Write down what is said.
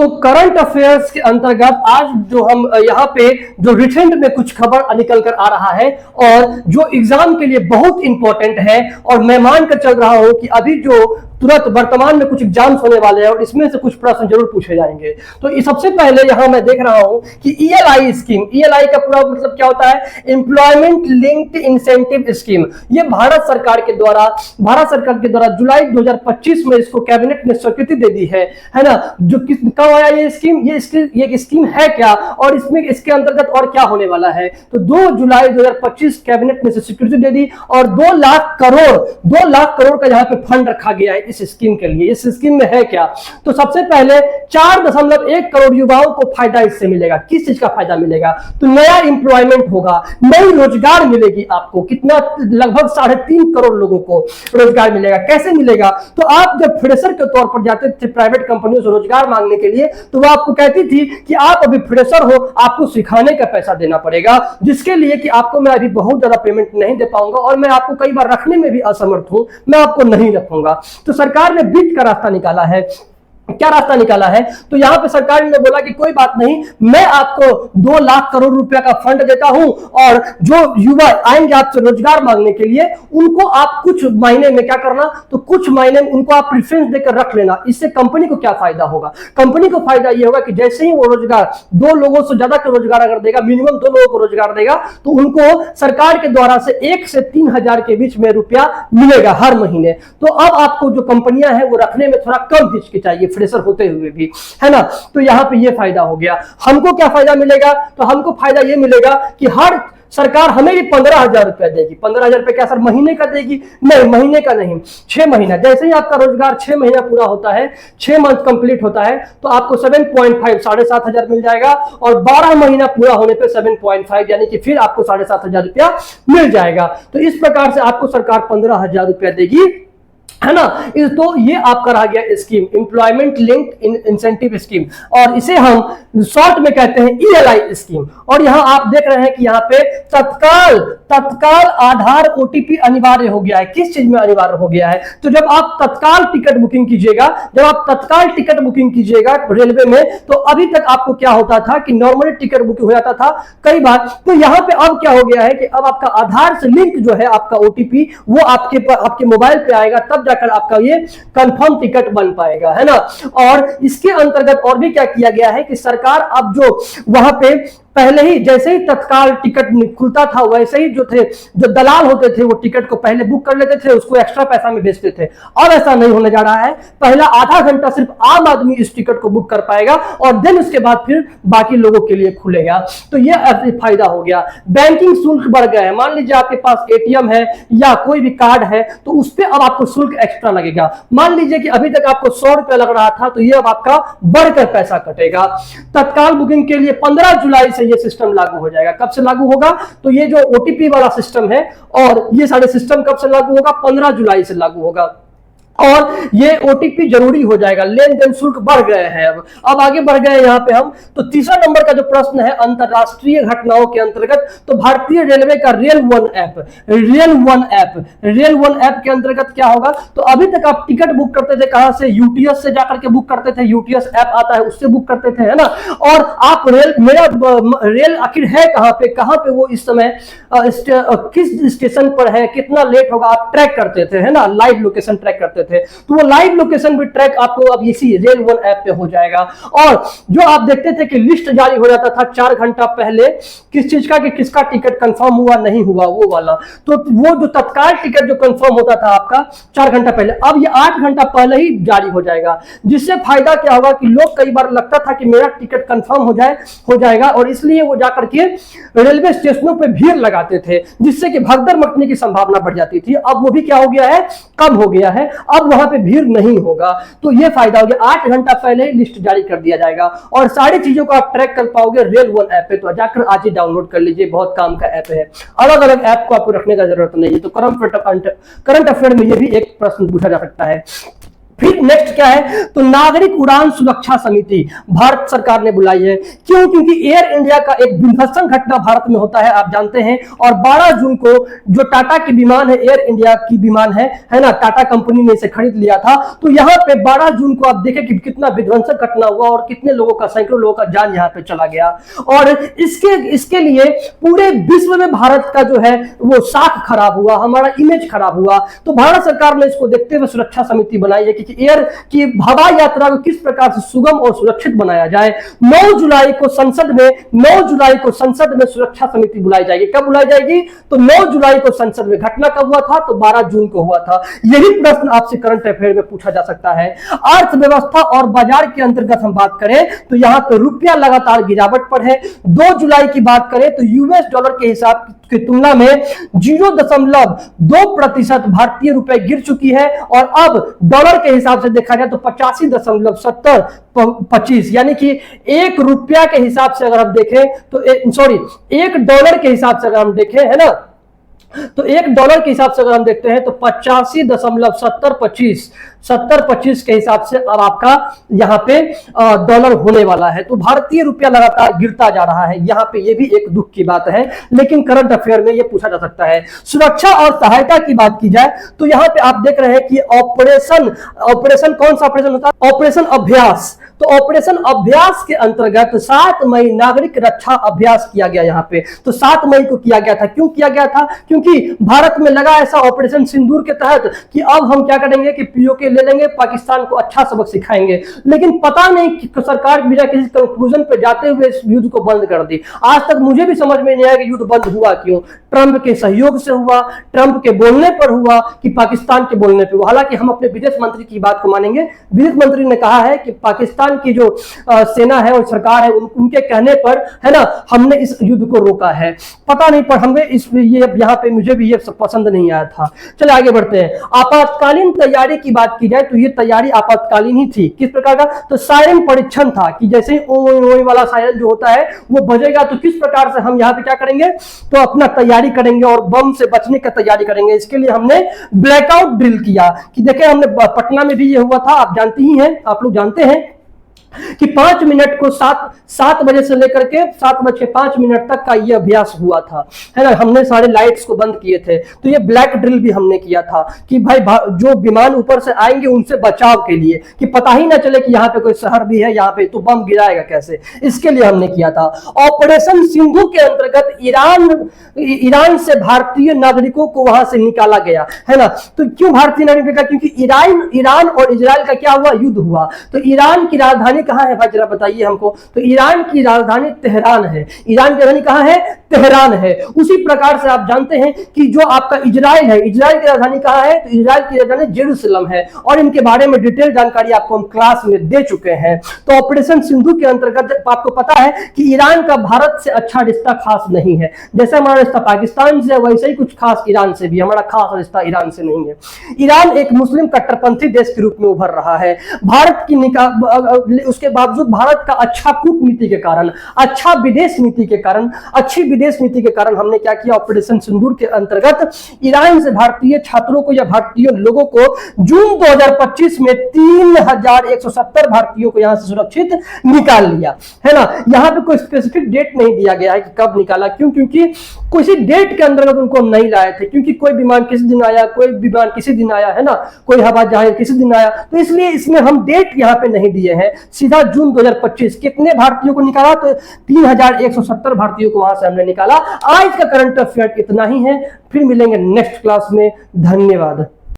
तो current affairs के अंतर्गत आज जो हम यहाँ पे जो रिसेंट में कुछ खबर निकल कर आ रहा है और जो एग्जाम के लिए बहुत इंपॉर्टेंट है, और मैं मान कर चल रहा हूं कि अभी जो तुरंत वर्तमान में कुछ एग्जाम्स होने वाले हैं और इसमें से कुछ प्रश्न जरूर पूछे जाएंगे। तो सबसे पहले यहां मैं देख रहा हूं कि ईएलआई स्कीम, ईएलआई का पूरा मतलब क्या होता है? Employment linked incentive scheme. ये भारत सरकार के द्वारा जुलाई 2025 में इसको कैबिनेट ने स्वीकृति दे दी है ना। जो कब आया ये स्कीम? ये स्कीम है क्या और इसमें इसके अंतर्गत और क्या होने वाला है? तो 2 जुलाई 2025 कैबिनेट ने स्वीकृति दे दी और 2 लाख करोड़ का यहाँ पे फंड रखा गया है इस स्कीम के लिए। इस स्कीम में है क्या? तो सबसे पहले 4.1 करोड़ युवाओं को फायदा इससे मिलेगा। किस चीज का फायदा मिलेगा? तो नया एम्प्लॉयमेंट होगा, नई रोजगार मिलेगी आपको। कितना? लगभग 3.5 करोड़ लोगों को रोजगार मिलेगा। कैसे मिलेगा? तो आप जब फ्रेशर के तौर पर जाते थे प्राइवेट कंपनियों से रोजगार मांगने के लिए, तो वो आपको कहती थी कि आप अभी फ्रेशर हो, आपको सिखाने का पैसा देना पड़ेगा, जिसके लिए कि आपको मैं अभी बहुत ज्यादा पेमेंट नहीं दे पाऊंगा और मैं आपको कई बार रखने में भी असमर्थ हूं, मैं आपको नहीं रखूंगा। तो सरकार ने बीच का रास्ता निकाला है। क्या रास्ता निकाला है? तो यहां पे सरकार ने बोला कि कोई बात नहीं, मैं आपको 2 लाख करोड़ रुपया का फंड देता हूं और जो युवा आएंगे आपसे रोजगार मांगने के लिए, उनको आप कुछ महीने में क्या करना? तो कुछ महीने में उनको आप प्रेफरेंस देकर रख लेना। इससे कंपनी को क्या फायदा होगा? कंपनी को फायदा यह होगा कि जैसे ही वो रोजगार 2 लोगों से ज्यादा का रोजगार अगर देगा, मिनिमम 2 लोगों को रोजगार देगा, तो उनको सरकार के द्वारा से 1 से 3 हजार के बीच में रुपया मिलेगा हर महीने। तो अब आपको जो कंपनियां हैं वो रखने में थोड़ा कम हिचकिचाइए फ्रेशर होते हुए भी, है ना। तो यहां पे ये फायदा हो गया। हमको क्या फायदा मिलेगा? तो हमको फायदा ये मिलेगा कि हर सरकार हमें भी 15,000 रुपया देगी। 15,000 रुपया क्या सर महीने का देगी? नहीं, महीने का नहीं, 6 महीना। जैसे ही आपका रोजगार 6 महीना पूरा होता है, 6 मंथ कंप्लीट होता है, तो आपको 7.5 7,500 मिल जाएगा और 12 महीना पूरा होने पे 7.5 यानी कि फिर आपको 7,500 रुपया मिल जाएगा। तो इस प्रकार से आपको सरकार 15,000 रुपया देगी, है ना। तो ये आपका रह गया scheme, employment linked incentive scheme, और इसे हम शॉर्ट में कहते हैं ईएलआई स्कीम। और यहां आप देख रहे हैं कि यहां पे तत्काल आधार ओटीपी अनिवार्य हो गया है। किस चीज में अनिवार्य हो गया है? तो जब आप तत्काल टिकट बुकिंग कीजिएगा रेलवे में, तो अभी तक आपको क्या होता था कि नॉर्मली टिकट बुकिंग हो जाता था कई बार। तो यहां पे अब क्या हो गया है कि अब आपका आधार से लिंक जो है आपका ओटीपी, वो आपके मोबाइल पे आएगा, तब जाकर आपका ये कंफर्म टिकट बन पाएगा, है ना। और इसके अंतर्गत और भी क्या किया गया है कि सरकार अब जो वहां पे पहले ही जैसे ही तत्काल टिकट खुलता था, वैसे ही जो दलाल होते थे वो टिकट को पहले बुक कर लेते थे, उसको एक्स्ट्रा पैसा में बेचते थे। अब ऐसा नहीं होने जा रहा है। पहला आधा घंटा सिर्फ आम आदमी इस टिकट को बुक कर पाएगा और देन उसके बाद फिर बाकी लोगों के लिए खुलेगा। तो यह फायदा हो गया। बैंकिंग शुल्क बढ़ गया है। मान लीजिए आपके पास एटीएम है या कोई भी कार्ड है, तो उस पर अब आपको शुल्क एक्स्ट्रा लगेगा। मान लीजिए कि अभी तक आपको 100 रुपया लग रहा था, तो ये अब आपका बढ़कर पैसा कटेगा। तत्काल बुकिंग के लिए 15 जुलाई से ये सिस्टम लागू हो जाएगा। कब से लागू होगा? तो ये जो ओटीपी वाला सिस्टम है और ये सारे सिस्टम कब से लागू होगा? 15 जुलाई से लागू होगा। और ये ओटीपी जरूरी हो जाएगा। लेन देन शुल्क बढ़ गए हैं। अब आगे बढ़ गए यहाँ पे हम। तो तीसरा नंबर का जो प्रश्न है अंतरराष्ट्रीय घटनाओं के अंतर्गत, तो भारतीय रेलवे का रेल वन ऐप के अंतर्गत क्या होगा? तो अभी तक आप टिकट बुक करते थे कहां से? यूटीएस से जाकर के बुक करते थे। यूटीएस ऐप आता है, उससे बुक करते थे, है ना। और आप रेल आखिर है कहां पे वो इस समय किस स्टेशन पर है, कितना लेट होगा, आप ट्रैक करते थे, है ना। लाइव लोकेशन ट्रैक करते थे। तो वो लाइव लोकेशन भी ट्रैक आपको अब इसी रेल वन ऐप पे हो जाएगा। और जो आप देखते थे कि लिस्ट जारी हो जाता था 4 घंटा पहले किस चीज का, कि किसका टिकट कंफर्म हुआ नहीं हुआ, वो वाला। तो वो जो तत्काल टिकट जो कंफर्म होता था आपका 4 घंटा पहले, अब ये 8 घंटा पहले ही जारी हो जाएगा। जिससे फायदा क्या होगा कि लोग कई बार लगता था कि मेरा टिकट कंफर्म हो जाएगा और इसलिए वो जाकर के रेलवे स्टेशनों पे भीड़ लगाते थे, जिससे कि भगदड़ मचने की संभावना बढ़ जाती थी। अब वो भी क्या हो गया है? कम हो गया है। अब वहां पे भीड़ नहीं होगा। तो ये फायदा हो गया। 8 घंटा पहले लिस्ट जारी कर दिया जाएगा और सारी चीजों को आप ट्रैक कर पाओगे रेल वन ऐप पे। तो जाकर आज ही डाउनलोड कर लीजिए, बहुत काम का ऐप है। अलग अलग ऐप को आपको रखने का जरूरत नहीं है। तो करंट अफेयर में ये भी एक प्रश्न पूछा जा सकता है। फिर नेक्स्ट क्या है, तो नागरिक उड़ान सुरक्षा समिति भारत सरकार ने बुलाई है। क्यों? क्योंकि एयर इंडिया का एक विध्वंसक घटना भारत में होता है, आप जानते हैं। और 12 जून को जो टाटा की विमान है, एयर इंडिया की विमान है ना, टाटा कंपनी ने इसे खरीद लिया था। तो यहाँ पे 12 जून को आप देखें कि कितना विध्वंसक घटना हुआ और कितने लोगों का, सैकड़ों लोगों का जान यहाँ पे चला गया। और इसके लिए पूरे विश्व में भारत का जो है वो साख खराब हुआ, हमारा इमेज खराब हुआ। तो भारत सरकार ने इसको देखते हुए सुरक्षा समिति बनाई है कि एयर की हवाई यात्रा को किस प्रकार से सुगम और सुरक्षित बनाया जाए। 9 जुलाई को संसद में सुरक्षा समिति बुलाई जाएगी। कब बुलाई जाएगी? तो 9 जुलाई को संसद में। घटना कब हुआ था? तो 12 जून को हुआ था। यही प्रश्न आपसे करंट अफेयर में पूछा जा सकता है। अर्थव्यवस्था और बाजार के अंतर्गत हम बात करें तो यहां पर रुपया लगातार गिरावट पर है। 2 जुलाई की बात करें तो यूएस डॉलर के हिसाब की तुलना में 0.2% भारतीय रुपए गिर चुकी है। और अब डॉलर के हिसाब से देखा जाए तो 85.7025, यानी कि 1 रुपया के हिसाब से अगर हम देखें तो 1 डॉलर के हिसाब से अगर हम देखें, है ना, तो 1 डॉलर के हिसाब से अगर हम देखते हैं तो 85.7025 के हिसाब से अब आपका यहाँ पे डॉलर होने वाला है। तो भारतीय रुपया लगातार गिरता जा रहा है। यहाँ पे ये भी एक दुख की बात है, लेकिन करंट अफेयर में ये पूछा जा सकता है। सुरक्षा और सहायता की बात की जाए तो यहाँ पे आप देख रहे हैं कि ऑपरेशन कौन सा ऑपरेशन होता है? ऑपरेशन अभ्यास। तो ऑपरेशन अभ्यास के अंतर्गत 7 मई नागरिक रक्षा अभ्यास किया गया। यहाँ पे तो 7 मई को किया गया था। क्यों किया गया था? क्योंकि भारत में लगा ऐसा ऑपरेशन सिंदूर के तहत कि अब हम क्या करेंगे कि पीओके ले लेंगे, पाकिस्तान को अच्छा सबक सिखाएंगे। लेकिन पता नहीं कि सरकार बिना किसी कंक्लूजन पे जाते हुए इस युद्ध को बंद कर दी। आज तक मुझे भी समझ में नहीं आया कि युद्ध बंद हुआ क्यों। ट्रंप के सहयोग से हुआ, ट्रंप के बोलने पर हुआ कि पाकिस्तान के बोलने पर हुआ। हालांकि हम अपने विदेश मंत्री की बात को मानेंगे। विदेश मंत्री ने कहा है कि पाकिस्तान की जो सेना है और सरकार है उनके कहने पर, है ना, हमने इस युद्ध को रोका है। पता नहीं, पर हमें ये यहाँ पे मुझे भी ये पसंद नहीं आया था। चलिए आगे बढ़ते हैं। आपातकालीन तैयारी की बात की जाए तो ये तैयारी आपातकालीन ही थी। किस प्रकार का? तो सायरन परीक्षण था कि जैसे ओई वाला सायरन जो होता है वो बजेगा तो किस प्रकार से हम यहाँ पे क्या करेंगे, तो अपना तैयारी करेंगे और बम से बचने की तैयारी करेंगे। इसके लिए हमने ब्लैकआउट ड्रिल किया कि देखें, हमने पटना में भी ये हुआ था, आप जानती ही हैं, आप लोग जानते हैं कि 5 मिनट को 7 बजे से लेकर के 7:05 तक का ये अभ्यास हुआ था, है ना। हमने सारे लाइट्स को बंद किए थे। तो ये ब्लैक ड्रिल भी हमने किया था कि भाई जो विमान ऊपर से आएंगे उनसे बचाव के लिए, कि पता ही ना चले कि यहाँ पे कोई शहर भी है, यहाँ पे तो बम गिराएगा कैसे, इसके लिए हमने किया था। ऑपरेशन सिंधु के अंतर्गत ईरान से भारतीय नागरिकों को वहां से निकाला गया, है ना। तो क्यों भारतीय नागरिकों का? क्योंकि ईरान और इजराइल का क्या हुआ, युद्ध हुआ। तो ईरान की राजधानी कहां है भाई, जरा बताइए हमको। तो ईरान की राजधानी तेहरान है। ईरान की राजधानी कहां है? तेहरान है। उसी प्रकार से आप जानते हैं कि जो आपका इजराइल है, इजराइल की राजधानी कहां है? तो इजराइल की राजधानी जेरूसलम है। और इनके बारे में डिटेल जानकारी आपको हम क्लास में दे चुके हैं। तो ऑपरेशन सिंधु के अंतर्गत आपको पता है कि ईरान का भारत से अच्छा रिश्ता खास नहीं है। जैसे हमारा रिश्ता पाकिस्तान से, वैसे ही कुछ खास ईरान से भी हमारा खास रिश्ता ईरान से नहीं है। ईरान एक मुस्लिम कट्टरपंथी देश के रूप में उभर रहा है। भारत की उसके बावजूद भारत का अच्छा कूटनीति के कारण, अच्छा विदेश नीति के कारण, अच्छी विदेश नीति के कारण हमने क्या किया, ऑपरेशन सिंदूर के अंतर्गत ईरान से भारतीय छात्रों को या भारतीय लोगों को जून 2025 में 3170 भारतीयों को यहां से सुरक्षित निकाल लिया, है ना। यहां पे कोई स्पेसिफिक डेट नहीं दिया गया है कि कब निकाला। क्यों? क्योंकि किसी डेट के अंतर्गत उनको हम नहीं लाए थे, क्योंकि कोई विमान किसी दिन आया, कोई विमान किसी दिन आया, है ना, कोई हवाई जहाज किसी दिन आया। तो इसलिए इसमें हम डेट यहां पे नहीं दिए हैं। सीधा जून 2025 कितने भारतीयों को निकाला? तो 3170 भारतीयों को वहां से हमने निकाला। आज का करंट अफेयर इतना ही है। फिर मिलेंगे नेक्स्ट क्लास में। धन्यवाद।